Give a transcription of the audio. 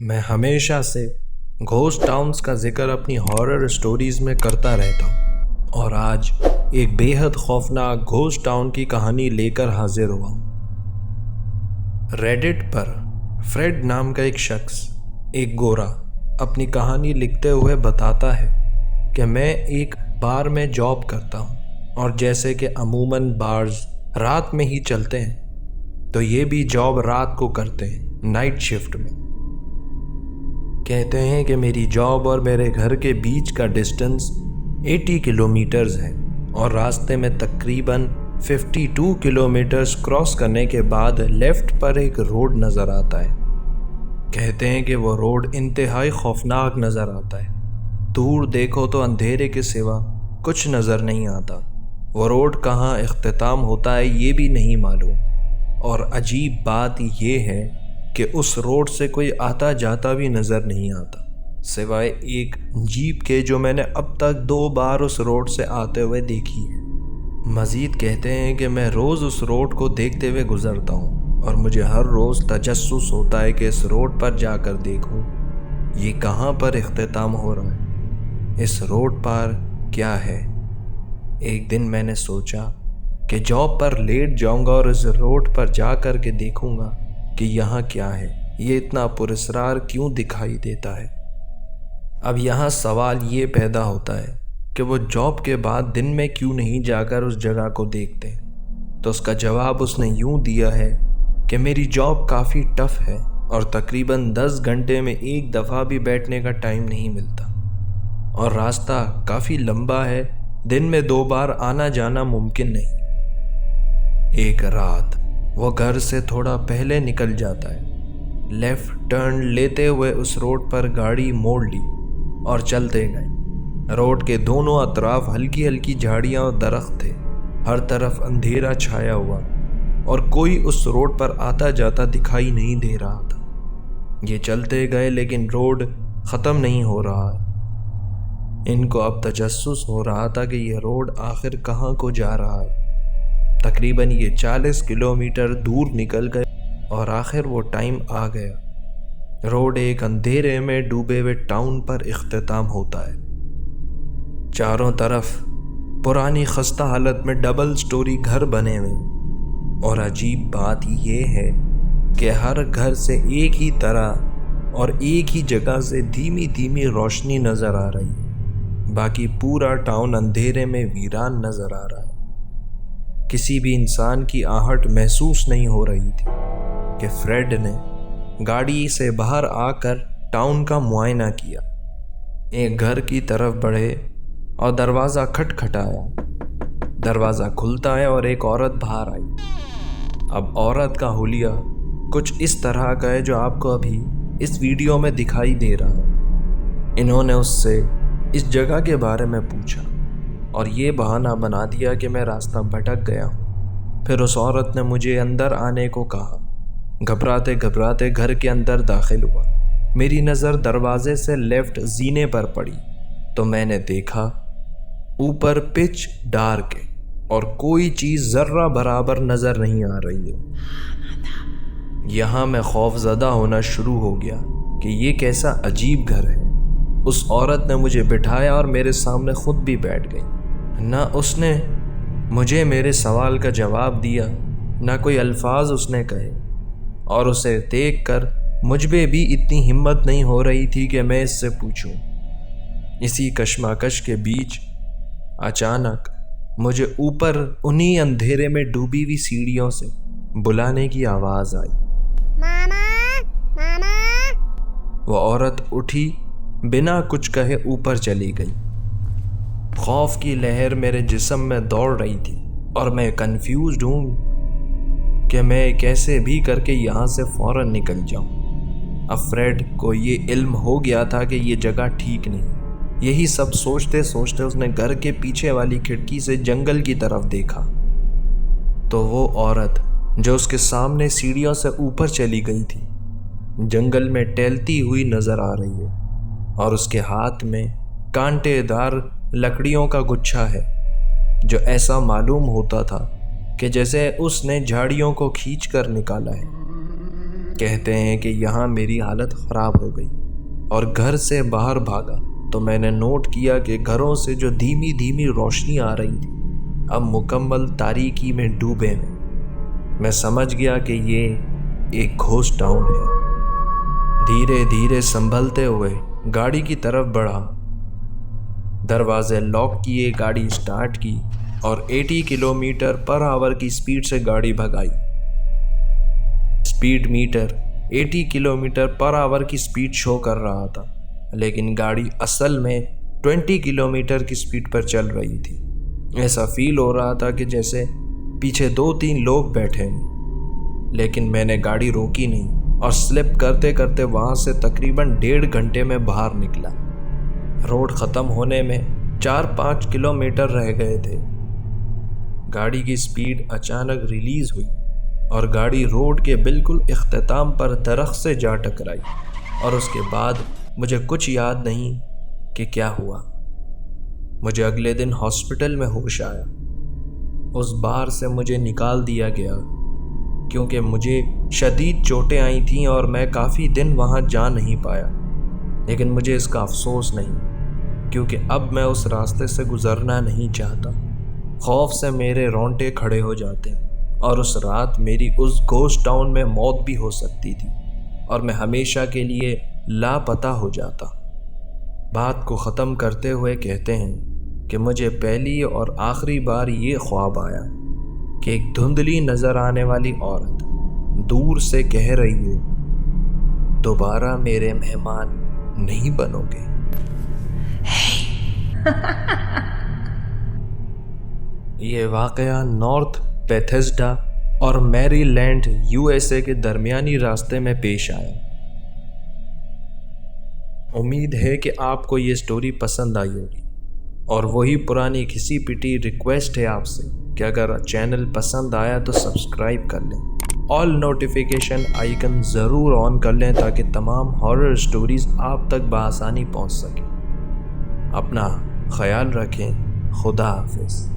मैं हमेशा से घोस्ट टाउन्स का जिक्र अपनी हॉरर स्टोरीज में करता रहता हूँ और आज एक बेहद खौफनाक घोस्ट टाउन की कहानी लेकर हाजिर हुआ हूँ। रेडिट पर फ्रेड नाम का एक शख्स, एक गोरा, अपनी कहानी लिखते हुए बताता है कि मैं एक बार में जॉब करता हूँ और जैसे कि अमूमन बार्स रात में ही चलते हैं तो ये भी जॉब रात को करते हैं, नाइट शिफ्ट में। कहते हैं कि मेरी जॉब और मेरे घर के बीच का डिस्टेंस 80 किलोमीटर्स है और रास्ते में तकरीबन 52 किलोमीटर्स क्रॉस करने के बाद लेफ्ट पर एक रोड नज़र आता है। कहते हैं कि वो रोड इंतहाई खौफनाक नज़र आता है। दूर देखो तो अंधेरे के सिवा कुछ नज़र नहीं आता। वो रोड कहाँ इख्तिताम होता है ये भी नहीं मालूम। और अजीब बात ये है कि उस रोड से कोई आता जाता भी नज़र नहीं आता, सिवाय एक जीप के जो मैंने अब तक 2 बार उस रोड से आते हुए देखी है। मज़ीद कहते हैं कि मैं रोज़ उस रोड को देखते हुए गुज़रता हूँ और मुझे हर रोज़ तजस्सुस होता है कि इस रोड पर जाकर देखूँ ये कहाँ पर इख्तिताम हो रहा है, इस रोड पर क्या है। एक दिन मैंने सोचा कि जॉब पर लेट जाऊंगा और इस रोड पर जा कर के देखूंगा कि यहाँ क्या है, ये इतना पुरस्रार क्यों दिखाई देता है। अब यहाँ सवाल ये पैदा होता है कि वो जॉब के बाद दिन में क्यों नहीं जाकर उस जगह को देखते। तो उसका जवाब उसने यूँ दिया है कि मेरी जॉब काफ़ी टफ़ है और तकरीबन 10 घंटे में एक दफ़ा भी बैठने का टाइम नहीं मिलता और रास्ता काफ़ी लंबा है, दिन में 2 बार आना जाना मुमकिन नहीं। एक रात वो घर से थोड़ा पहले निकल जाता है। लेफ्ट टर्न लेते हुए उस रोड पर गाड़ी मोड़ ली और चलते गए। रोड के दोनों अतराफ हल्की हल्की झाड़ियाँ और दरख्त थे। हर तरफ अंधेरा छाया हुआ और कोई उस रोड पर आता जाता दिखाई नहीं दे रहा था। ये चलते गए लेकिन रोड ख़त्म नहीं हो रहा है। इनको अब तजस्सुस हो रहा था कि यह रोड आखिर कहाँ को जा रहा है। तकरीबन ये 40 किलोमीटर दूर निकल गए और आखिर वो टाइम आ गया। रोड एक अंधेरे में डूबे हुए टाउन पर इख्तिताम होता है। चारों तरफ पुरानी खस्ता हालत में डबल स्टोरी घर बने हुए और अजीब बात ये है कि हर घर से एक ही तरह और एक ही जगह से धीमी धीमी रोशनी नज़र आ रही है। बाकी पूरा टाउन अंधेरे में वीरान नज़र आ रहा है। किसी भी इंसान की आहट महसूस नहीं हो रही थी कि फ्रेड ने गाड़ी से बाहर आकर टाउन का मुआयना किया। एक घर की तरफ बढ़े और दरवाज़ा खटखटाया। दरवाज़ा खुलता है और एक औरत बाहर आई। अब औरत का हुलिया कुछ इस तरह का है जो आपको अभी इस वीडियो में दिखाई दे रहा है। इन्होंने उससे इस जगह के बारे में पूछा और ये बहाना बना दिया कि मैं रास्ता भटक गया हूँ। फिर उस औरत ने मुझे अंदर आने को कहा। घबराते घबराते घर के अंदर दाखिल हुआ। मेरी नज़र दरवाजे से लेफ्ट जीने पर पड़ी तो मैंने देखा ऊपर पिच डार्क है और कोई चीज़ ज़र्रा बराबर नज़र नहीं आ रही है। यहाँ मैं खौफज़दा होना शुरू हो गया कि ये कैसा अजीब घर है। उस औरत ने मुझे बिठाया और मेरे सामने खुद भी बैठ गई। ना उसने मुझे मेरे सवाल का जवाब दिया, ना कोई अल्फाज उसने कहे और उसे देखकर मुझ में भी इतनी हिम्मत नहीं हो रही थी कि मैं इससे पूछूं। इसी कश्मकश के बीच अचानक मुझे ऊपर उन्हीं अंधेरे में डूबी हुई सीढ़ियों से बुलाने की आवाज़ आई। मामा, मामा। वो औरत उठी, बिना कुछ कहे ऊपर चली गई। खौफ की लहर मेरे जिस्म में दौड़ रही थी और मैं कंफ्यूज्ड हूँ कि मैं कैसे भी करके यहाँ से फ़ौरन निकल जाऊँ। अब फ्रेड को ये इल्म हो गया था कि ये जगह ठीक नहीं। यही सब सोचते सोचते उसने घर के पीछे वाली खिड़की से जंगल की तरफ देखा तो वो औरत जो उसके सामने सीढ़ियों से ऊपर चली गई थी जंगल में टहलती हुई नज़र आ रही है और उसके हाथ में कांटेदार लकड़ियों का गुच्छा है जो ऐसा मालूम होता था कि जैसे उसने झाड़ियों को खींच कर निकाला है। کہتے ہیں کہ یہاں میری حالت خراب ہو گئی اور گھر سے باہر بھاگا تو میں نے نوٹ کیا کہ گھروں سے جو دھیمی دھیمی روشنی آ رہی تھی اب مکمل تاریکی میں ڈوبے ہیں۔ میں سمجھ گیا کہ یہ ایک گھوسٹ ٹاؤن ہے۔ دھیرے دھیرے سنبھلتے ہوئے گاڑی کی طرف بڑھا، دروازے لاک کیے، گاڑی سٹارٹ کی اور 80 کلومیٹر پر آور کی سپیڈ سے گاڑی بھگائی۔ سپیڈ میٹر 80 کلومیٹر پر آور کی سپیڈ شو کر رہا تھا، لیکن گاڑی اصل میں 20 کلومیٹر کی سپیڈ پر چل رہی تھی۔ ایسا فیل ہو رہا تھا کہ جیسے پیچھے 2-3 لوگ بیٹھے ہیں، لیکن میں نے گاڑی روکی نہیں اور سلپ کرتے کرتے وہاں سے تقریباً 1.5 گھنٹے میں باہر نکلا۔ روڈ ختم ہونے میں 4-5 کلومیٹر رہ گئے تھے۔ گاڑی کی سپیڈ اچانک ریلیز ہوئی اور گاڑی روڈ کے بالکل اختتام پر درخت سے جا ٹکرائی، اور اس کے بعد مجھے کچھ یاد نہیں کہ کیا ہوا۔ مجھے اگلے دن ہاسپٹل میں ہوش آیا۔ اس بار سے مجھے نکال دیا گیا کیونکہ مجھے شدید چوٹیں آئی تھیں اور میں کافی دن وہاں جا نہیں پایا، لیکن مجھے اس کا افسوس نہیں کیونکہ اب میں اس راستے سے گزرنا نہیں چاہتا۔ خوف سے میرے رونٹے کھڑے ہو جاتے اور اس رات میری اس گھوسٹ ٹاؤن میں موت بھی ہو سکتی تھی اور میں ہمیشہ کے لیے لاپتہ ہو جاتا۔ بات کو ختم کرتے ہوئے کہتے ہیں کہ مجھے پہلی اور آخری بار یہ خواب آیا کہ ایک دھندلی نظر آنے والی عورت دور سے کہہ رہی ہے، دوبارہ میرے مہمان نہیں بنو گے۔ یہ واقعہ نارتھ بیتھیسڈا اور میری لینڈ USA کے درمیانی راستے میں پیش آیا۔ امید ہے کہ آپ کو یہ سٹوری پسند آئی ہوگی، اور وہی پرانی کسی پٹی ریکویسٹ ہے آپ سے کہ اگر چینل پسند آیا تو سبسکرائب کر لیں، آل نوٹیفیکیشن آئیکن ضرور آن کر لیں تاکہ تمام ہارر سٹوریز آپ تک بآسانی پہنچ سکیں۔ اپنا خیال رکھیں، خدا حافظ۔